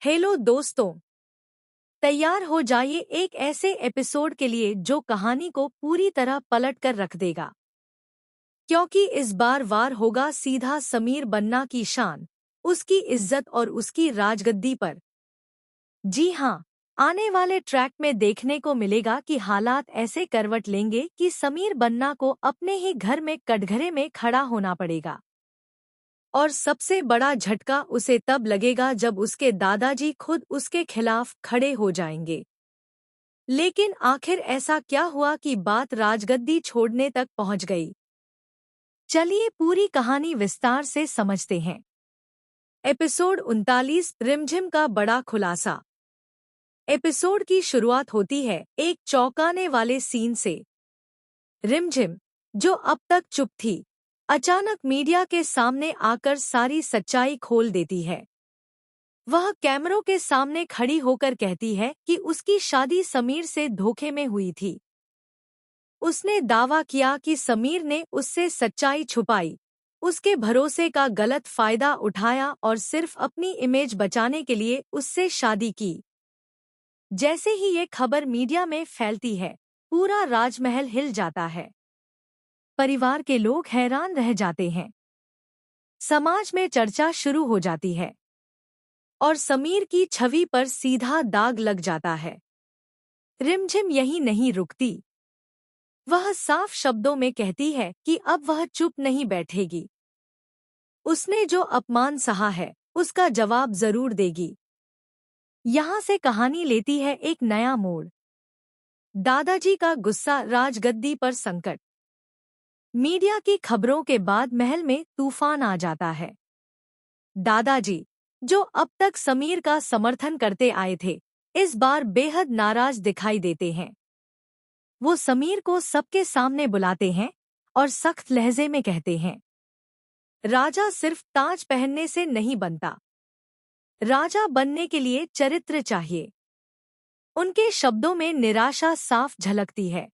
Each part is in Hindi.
हेलो दोस्तों, तैयार हो जाइए एक ऐसे एपिसोड के लिए जो कहानी को पूरी तरह पलट कर रख देगा। क्योंकि इस बार वार होगा सीधा समीर बन्ना की शान, उसकी इज्जत और उसकी राजगद्दी पर। जी हाँ, आने वाले ट्रैक में देखने को मिलेगा कि हालात ऐसे करवट लेंगे कि समीर बन्ना को अपने ही घर में कटघरे में खड़ा होना पड़ेगा। और सबसे बड़ा झटका उसे तब लगेगा जब उसके दादाजी खुद उसके खिलाफ खड़े हो जाएंगे। लेकिन आखिर ऐसा क्या हुआ कि बात राजगद्दी छोड़ने तक पहुंच गई? चलिए पूरी कहानी विस्तार से समझते हैं। एपिसोड 39 रिमझिम का बड़ा खुलासा। एपिसोड की शुरुआत होती है एक चौंकाने वाले सीन से। रिमझिम, जो अब तक चुप थी, अचानक मीडिया के सामने आकर सारी सच्चाई खोल देती है। वह कैमरों के सामने खड़ी होकर कहती है कि उसकी शादी समीर से धोखे में हुई थी। उसने दावा किया कि समीर ने उससे सच्चाई छुपाई, उसके भरोसे का गलत फायदा उठाया और सिर्फ अपनी इमेज बचाने के लिए उससे शादी की। जैसे ही ये खबर मीडिया में फैलती है, पूरा राजमहल हिल जाता है। परिवार के लोग हैरान रह जाते हैं। समाज में चर्चा शुरू हो जाती है और समीर की छवि पर सीधा दाग लग जाता है। रिमझिम यहीं नहीं रुकती। वह साफ शब्दों में कहती है कि अब वह चुप नहीं बैठेगी। उसने जो अपमान सहा है, उसका जवाब जरूर देगी। यहाँ से कहानी लेती है एक नया मोड़। दादाजी का गुस्सा, राजगद्दी पर संकट। मीडिया की खबरों के बाद महल में तूफान आ जाता है। दादाजी, जो अब तक समीर का समर्थन करते आए थे, इस बार बेहद नाराज दिखाई देते हैं। वो समीर को सबके सामने बुलाते हैं और सख्त लहजे में कहते हैं, राजा सिर्फ ताज पहनने से नहीं बनता, राजा बनने के लिए चरित्र चाहिए। उनके शब्दों में निराशा साफ झलकती है।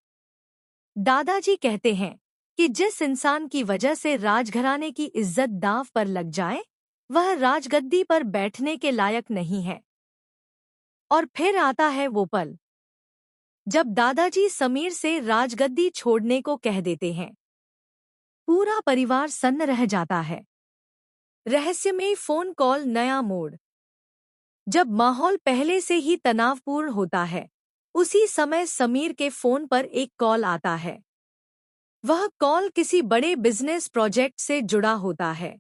दादाजी कहते हैं कि जिस इंसान की वजह से राजघराने की इज्जत दांव पर लग जाए, वह राजगद्दी पर बैठने के लायक नहीं है। और फिर आता है वो पल जब दादाजी समीर से राजगद्दी छोड़ने को कह देते हैं। पूरा परिवार सन्न रह जाता है। रहस्यमयी फोन कॉल, नया मोड़। जब माहौल पहले से ही तनावपूर्ण होता है, उसी समय समीर के फोन पर एक कॉल आता है। वह कॉल किसी बड़े बिजनेस प्रोजेक्ट से जुड़ा होता है।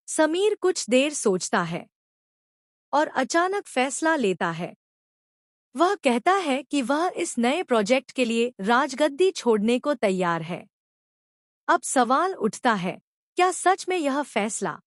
समीर कुछ देर सोचता है और अचानक फैसला लेता है। वह कहता है कि वह इस नए प्रोजेक्ट के लिए राजगद्दी छोड़ने को तैयार है। अब सवाल उठता है, क्या सच में यह फैसला